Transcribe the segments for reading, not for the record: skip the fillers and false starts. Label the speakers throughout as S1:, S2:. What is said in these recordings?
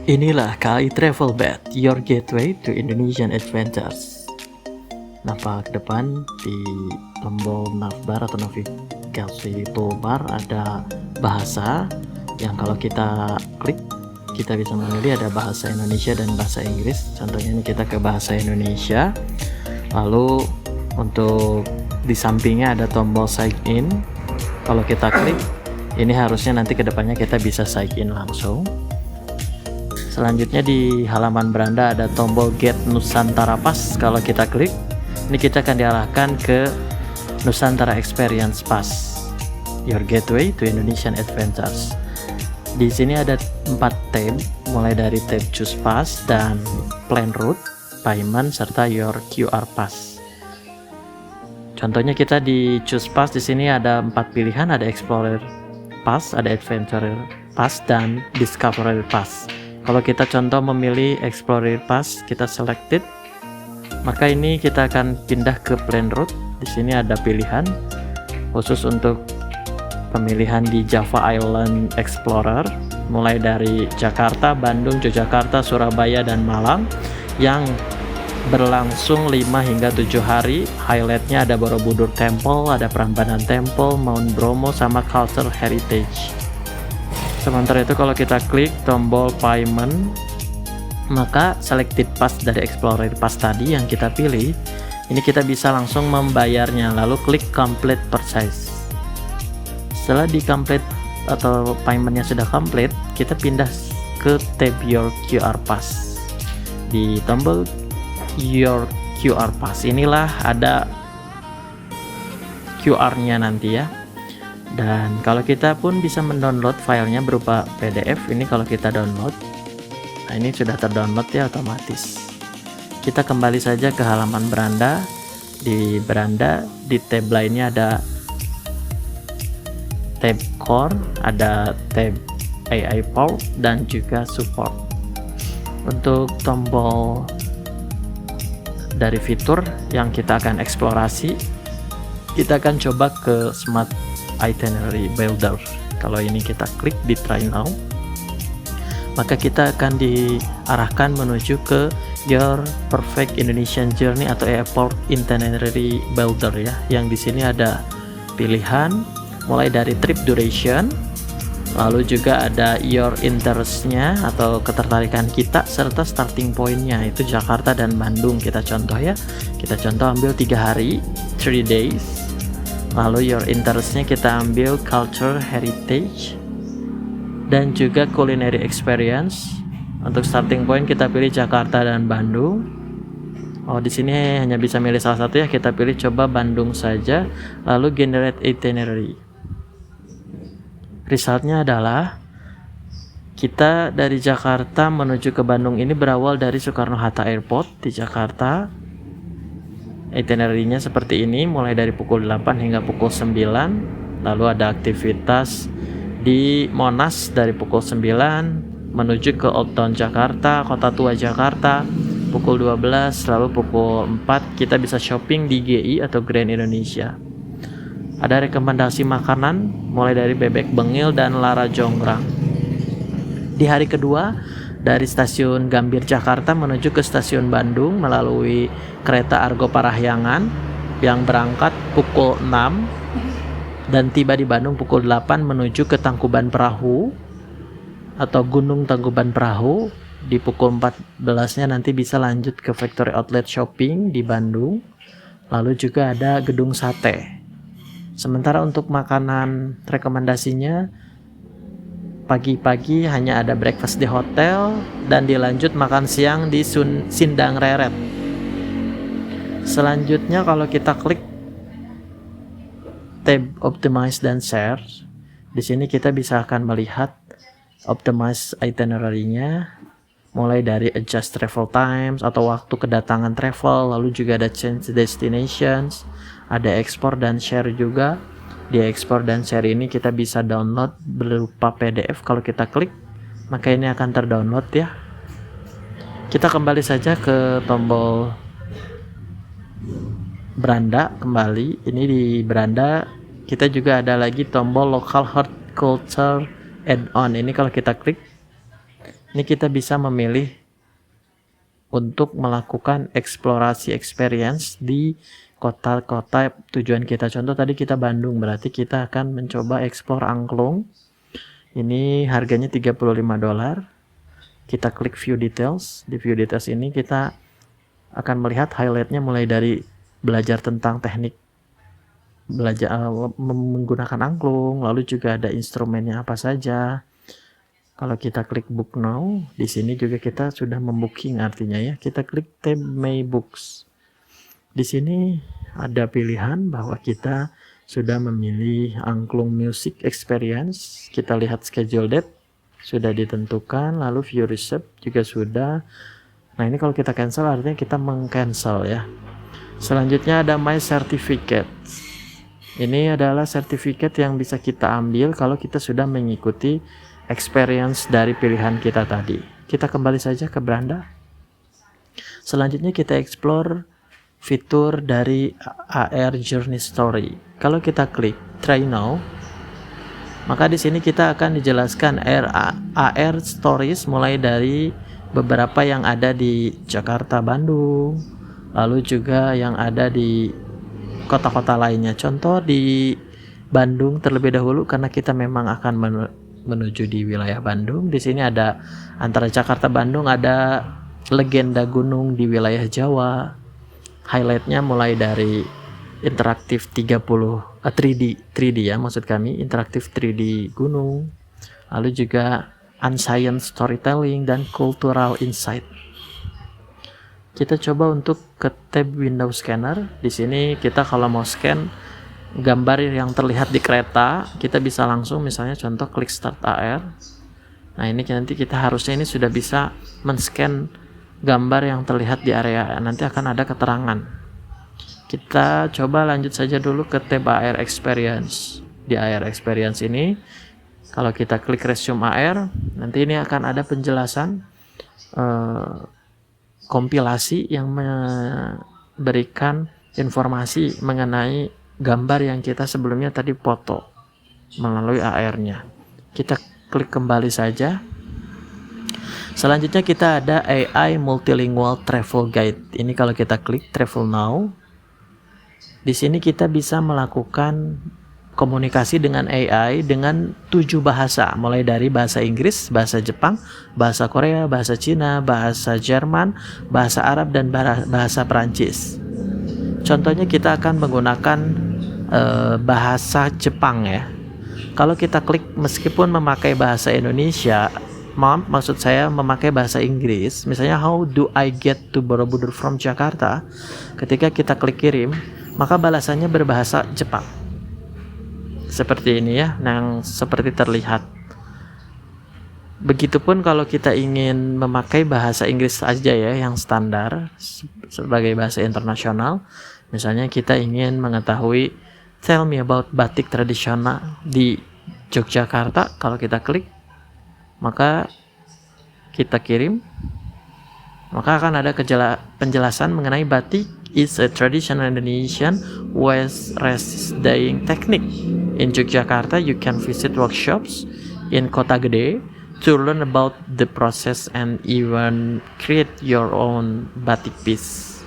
S1: Inilah KAI Travelbed, your gateway to Indonesian adventures. Nampak depan di tombol navbar atau navigasi toolbar ada bahasa yang kalau kita klik kita bisa memilih ada bahasa Indonesia dan bahasa Inggris. Contohnya ini kita ke bahasa Indonesia. Lalu untuk di sampingnya ada tombol sign in. Kalau kita klik ini harusnya nanti kedepannya kita bisa sign in langsung. Selanjutnya di halaman beranda ada tombol Get Nusantara Pass. Kalau kita klik, ini kita akan diarahkan ke Nusantara Experience Pass, your gateway to Indonesian Adventures. Di sini ada 4 tab, mulai dari tab Choose Pass dan Plan Route, Payment, serta Your QR Pass. Contohnya kita di Choose Pass, di sini ada 4 pilihan, ada Explorer Pass, ada Adventurer Pass, dan Discovery Pass. Kalau kita contoh memilih Explorer Pass, kita selected, maka ini kita akan pindah ke Plan Route. Di sini ada pilihan khusus untuk pemilihan di Java Island Explorer, mulai dari Jakarta, Bandung, Yogyakarta, Surabaya, dan Malang, yang berlangsung 5 hingga 7 hari. Highlightnya ada Borobudur Temple, ada Prambanan Temple, Mount Bromo, sama Cultural Heritage. Sementara itu kalau kita klik tombol payment, maka selected pass dari Explorer Pass tadi yang kita pilih, ini kita bisa langsung membayarnya, lalu klik complete purchase. Setelah di complete atau paymentnya sudah complete, kita pindah ke tab Your QR Pass. Di tombol Your QR Pass inilah ada QR-nya nanti ya. Dan kalau kita pun bisa mendownload filenya berupa PDF. Ini kalau kita download, nah ini sudah terdownload ya otomatis. Kita kembali saja ke halaman beranda. Di beranda di tab lainnya ada tab Core, ada tab AI Port, dan juga Support. Untuk tombol dari fitur yang kita akan eksplorasi, kita akan coba ke Smart Itinerary Builder. Kalau ini kita klik di Try Now, maka kita akan diarahkan menuju ke Your Perfect Indonesian Journey atau Airport Itinerary Builder ya. Yang di sini ada pilihan mulai dari trip duration, lalu juga ada your interest-nya atau ketertarikan kita, serta starting point-nya itu Jakarta dan Bandung. Kita contoh ya, kita contoh ambil 3 hari, 3 days. Lalu your interest-nya kita ambil culture, heritage, dan juga culinary experience. Untuk starting point kita pilih Jakarta dan Bandung. Oh, di sini hanya bisa milih salah satu ya, kita pilih coba Bandung saja. Lalu generate itinerary. Resultnya adalah kita dari Jakarta menuju ke Bandung ini berawal dari Soekarno-Hatta Airport di Jakarta. Itinerary-nya seperti ini, mulai dari pukul 8 hingga pukul 9. Lalu ada aktivitas di Monas dari pukul 9 menuju ke Old Town Jakarta, Kota Tua Jakarta pukul 12. Lalu pukul 4 kita bisa shopping di GI atau Grand Indonesia. Ada rekomendasi makanan mulai dari bebek bengil dan lara jonggrang. Di hari kedua, dari stasiun Gambir Jakarta menuju ke stasiun Bandung melalui kereta Argo Parahyangan yang berangkat pukul 6 dan tiba di Bandung pukul 8 menuju ke Tangkuban Perahu atau Gunung Tangkuban Perahu. Di pukul 14-nya nanti bisa lanjut ke Factory Outlet Shopping di Bandung. Lalu juga ada Gedung Sate. Sementara untuk makanan rekomendasinya, pagi-pagi hanya ada breakfast di hotel dan dilanjut makan siang di Sindang Reret. Selanjutnya kalau kita klik tab Optimize dan Share, di sini kita bisa akan melihat optimize itinerary-nya, mulai dari adjust travel times atau waktu kedatangan travel, lalu juga ada change destinations, ada export dan share juga. Di ekspor dan share ini kita bisa download berupa PDF. Kalau kita klik, maka ini akan terdownload ya. Kita kembali saja ke tombol beranda kembali. Ini di beranda kita juga ada lagi tombol Local Horticulture Add-on. Ini kalau kita klik, Ini kita bisa memilih untuk melakukan eksplorasi experience di kota-kota tujuan kita. Contoh tadi kita Bandung, berarti kita akan mencoba explore Angklung. Ini harganya $35. Kita klik view details. Di view details ini kita akan melihat highlightnya mulai dari belajar tentang teknik belajar menggunakan angklung, lalu juga ada instrumennya apa saja. Kalau kita klik book now, di sini juga kita sudah membooking artinya ya. Kita klik tab my books. Di sini ada pilihan bahwa kita sudah memilih angklung music experience. Kita lihat schedule date sudah ditentukan, lalu view receipt juga sudah. Nah, ini kalau kita cancel artinya kita meng-cancel ya. Selanjutnya ada my certificate. Ini adalah sertifikat yang bisa kita ambil kalau kita sudah mengikuti experience dari pilihan kita tadi. Kita kembali saja ke beranda. Selanjutnya kita explore fitur dari AR Journey Story. Kalau kita klik try now, maka di sini kita akan dijelaskan AR Stories mulai dari beberapa yang ada di Jakarta, Bandung, lalu juga yang ada di kota-kota lainnya. Contoh di Bandung terlebih dahulu karena kita memang akan menuju di wilayah Bandung. Di sini ada antara Jakarta Bandung ada legenda gunung di wilayah Jawa. Highlightnya mulai dari interaktif 3D ya maksud kami, interaktif 3D gunung. Lalu juga unscience storytelling dan cultural insight. Kita coba untuk ke tab window scanner. Di sini kita kalau mau scan gambar yang terlihat di kereta, kita bisa langsung misalnya contoh klik start AR. Nah, ini nanti kita harusnya ini sudah bisa men-scan gambar yang terlihat di area. Nanti akan ada keterangan. Kita coba lanjut saja dulu ke tab AR experience. Di AR experience ini kalau kita klik resume AR, nanti ini akan ada penjelasan kompilasi yang memberikan informasi mengenai gambar yang kita sebelumnya tadi foto melalui AR-nya. Kita klik kembali saja. Selanjutnya kita ada AI Multilingual Travel Guide. Ini kalau kita klik Travel Now, di sini kita bisa melakukan komunikasi dengan AI dengan 7 bahasa, mulai dari bahasa Inggris, bahasa Jepang, bahasa Korea, bahasa Cina, bahasa Jerman, bahasa Arab, dan bahasa Perancis. Contohnya kita akan menggunakan bahasa Jepang ya. Kalau kita klik meskipun memakai bahasa Indonesia, maksud saya memakai bahasa Inggris, misalnya how do I get to Borobudur from Jakarta, ketika kita klik kirim, maka balasannya berbahasa Jepang. Seperti ini ya, yang seperti terlihat. Begitupun kalau kita ingin memakai bahasa Inggris saja ya, yang standar sebagai bahasa internasional. Misalnya kita ingin mengetahui tell me about batik tradisional di Yogyakarta. Kalau kita klik, maka kita kirim, maka akan ada penjelasan mengenai batik is a traditional Indonesian waist dyeing technique. In Yogyakarta, you can visit workshops in Kota Gede to learn about the process and even create your own batik piece.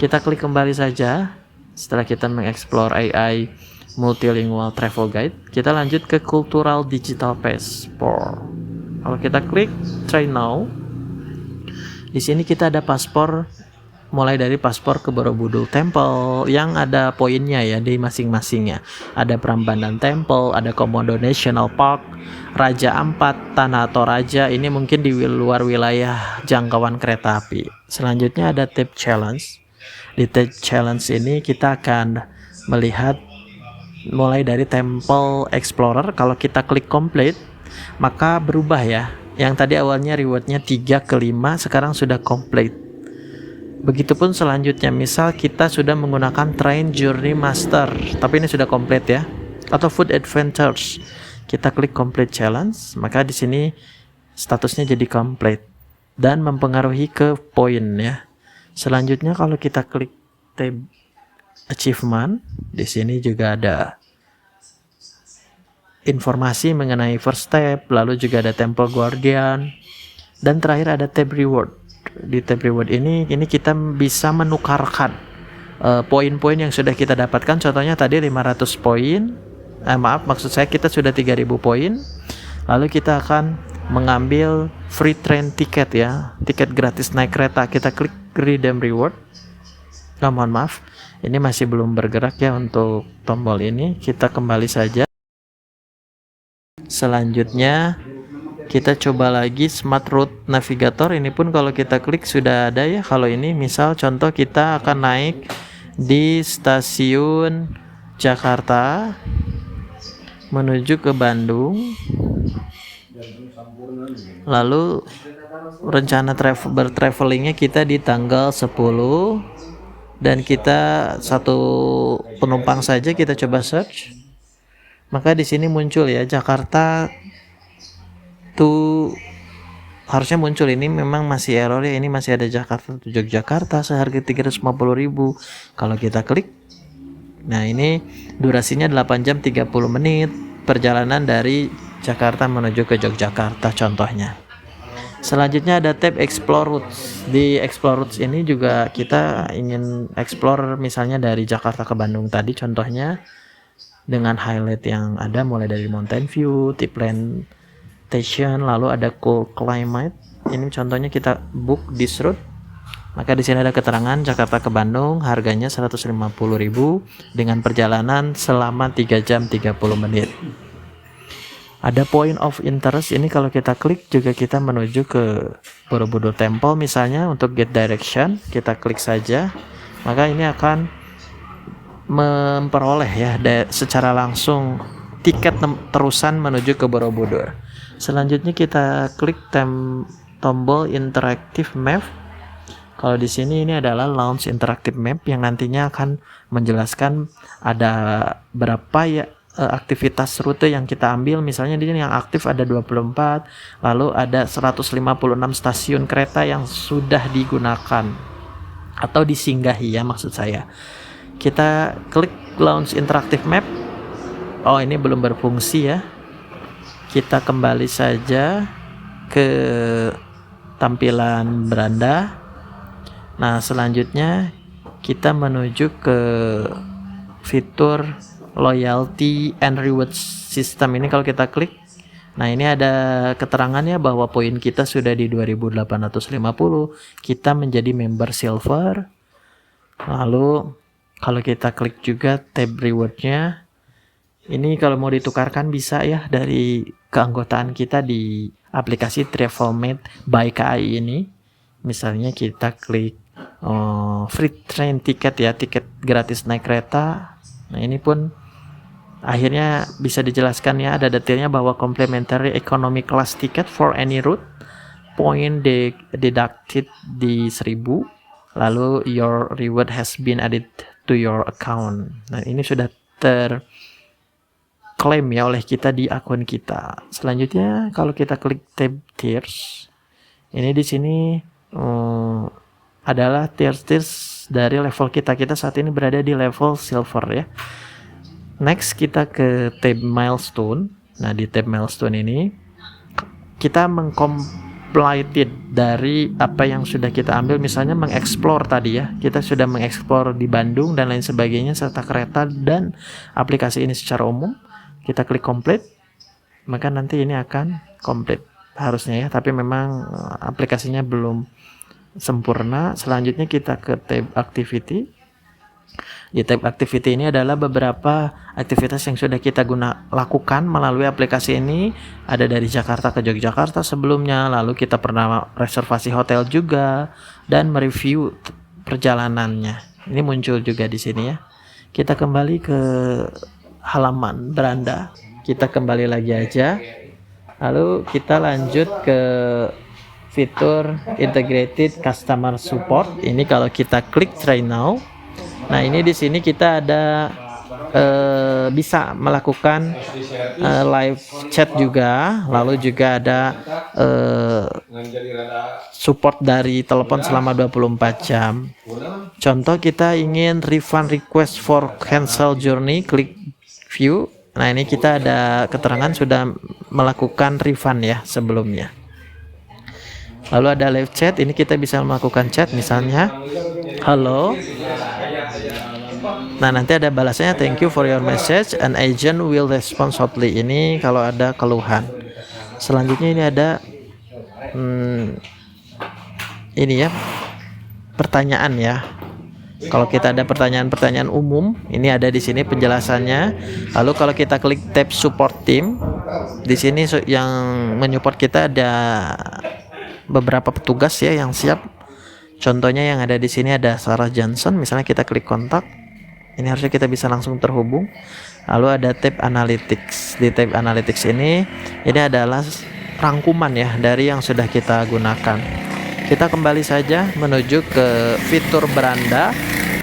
S1: Kita klik kembali saja. Setelah kita mengeksplor AI Multilingual Travel Guide, kita lanjut ke Cultural Digital Passport. Kalau kita klik Try Now, di sini kita ada paspor, mulai dari paspor ke Borobudur Temple yang ada poinnya ya di masing-masingnya. Ada Prambanan Temple, ada Komodo National Park, Raja Ampat, Tanah Toraja. Ini mungkin di luar wilayah jangkauan kereta api. Selanjutnya ada tab challenge. Di tab challenge ini kita akan melihat mulai dari Temple Explorer. Kalau kita klik complete, maka berubah ya. Yang tadi awalnya rewardnya 3 ke 5, sekarang sudah complete. Begitupun selanjutnya, misal kita sudah menggunakan Train Journey Master, tapi ini sudah complete ya, atau Food Adventures. Kita klik Complete Challenge, maka di sini statusnya jadi complete dan mempengaruhi ke poin ya. Selanjutnya kalau kita klik tab Achievement, di sini juga ada informasi mengenai first step, lalu juga ada Temple Guardian. Dan terakhir ada tab reward. Di tab reward ini kita bisa menukarkan poin-poin yang sudah kita dapatkan. Contohnya tadi 500 poin. Maksud saya kita sudah 3000 poin. Lalu kita akan mengambil free train ticket ya, tiket gratis naik kereta. Kita klik redeem reward. Mohon maaf, ini masih belum bergerak ya untuk tombol ini. Kita kembali saja. Selanjutnya kita coba lagi Smart Route Navigator. Ini pun kalau kita klik sudah ada ya. Kalau ini misal contoh kita akan naik di stasiun Jakarta menuju ke Bandung. Lalu rencana bertravelingnya kita di tanggal 10 dan kita satu penumpang saja. Kita coba search. Maka di sini muncul ya Jakarta harusnya muncul, ini memang masih error ya, ini masih ada Jakarta to Yogyakarta seharga 350.000. Kalau kita klik, nah ini durasinya 8 jam 30 menit perjalanan dari Jakarta menuju ke Yogyakarta contohnya. Selanjutnya ada tab Explore Routes. Di Explore Routes ini juga kita ingin explore misalnya dari Jakarta ke Bandung tadi contohnya, dengan highlight yang ada mulai dari Mountain View, Tipland Station, lalu ada Cool Climate. Ini contohnya kita book this route. Maka di sini ada keterangan Jakarta ke Bandung, harganya 150.000 dengan perjalanan selama 3 jam 30 menit. Ada point of interest, ini kalau kita klik juga kita menuju ke Borobudur Temple misalnya. Untuk get direction kita klik saja, maka ini akan memperoleh ya secara langsung tiket terusan menuju ke Borobudur. Selanjutnya kita klik tombol Interactive Map. Kalau di sini ini adalah Launch Interactive Map yang nantinya akan menjelaskan ada berapa ya aktivitas rute yang kita ambil. Misalnya di sini yang aktif ada 24, lalu ada 156 stasiun kereta yang sudah digunakan atau disinggahi ya maksud saya. Kita klik Launch Interactive Map. Oh, ini belum berfungsi ya. Kita kembali saja ke tampilan beranda. Nah, selanjutnya kita menuju ke fitur Loyalty and Reward System. Ini kalau kita klik, nah ini ada keterangannya bahwa poin kita sudah di 2850. Kita menjadi member silver. Lalu kalau kita klik juga tab rewardnya, ini kalau mau ditukarkan bisa ya dari keanggotaan kita di aplikasi TravelMate by KAI ini. Misalnya kita klik free train ticket ya, tiket gratis naik kereta. Nah ini pun akhirnya bisa dijelaskan ya, ada detailnya bahwa complimentary economy class ticket for any route, point deducted di 1000, lalu your reward has been added to your account. Nah ini sudah terklaim ya oleh kita di akun kita. Selanjutnya kalau kita klik tab tiers, ini di sini adalah tiers dari level kita. Kita saat ini berada di level silver ya. Next kita ke tab milestone. Nah di tab milestone ini kita mengcompleted dari apa yang sudah kita ambil. Misalnya mengeksplor tadi ya, kita sudah mengeksplor di Bandung dan lain sebagainya serta kereta dan aplikasi ini secara umum. Kita klik complete, maka nanti ini akan complete harusnya ya, tapi memang aplikasinya belum sempurna. Selanjutnya kita ke tab activity. Di tab activity ini adalah beberapa aktivitas yang sudah kita lakukan melalui aplikasi ini. Ada dari Jakarta ke Yogyakarta sebelumnya, lalu kita pernah reservasi hotel juga dan mereview perjalanannya. Ini muncul juga di sini ya. Kita kembali ke halaman beranda. Kita kembali lagi aja. Lalu kita lanjut ke fitur Integrated Customer Support. Ini kalau kita klik Try Now. Nah, ini di sini kita ada bisa melakukan live chat juga, lalu juga ada support dari telepon selama 24 jam. Contoh kita ingin refund request for cancel journey, klik view. Nah, ini kita ada keterangan sudah melakukan refund ya sebelumnya. Lalu ada live chat, ini kita bisa melakukan chat misalnya halo. Nah, nanti ada balasannya thank you for your message, an agent will respond shortly. Ini kalau ada keluhan. Selanjutnya ini ada ini ya, pertanyaan ya. Kalau kita ada pertanyaan-pertanyaan umum, ini ada di sini penjelasannya. Lalu kalau kita klik tab support team, di sini yang menyupport kita ada beberapa petugas ya yang siap. Contohnya yang ada di sini ada Sarah Johnson. Misalnya kita klik kontak, ini harusnya kita bisa langsung terhubung. Lalu ada tab analytics. Di tab analytics ini adalah rangkuman ya dari yang sudah kita gunakan. Kita kembali saja menuju ke fitur beranda.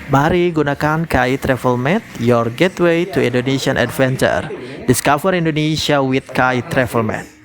S1: Mari gunakan KAI TravelMate, your gateway to Indonesian adventure. Discover Indonesia with KAI TravelMate.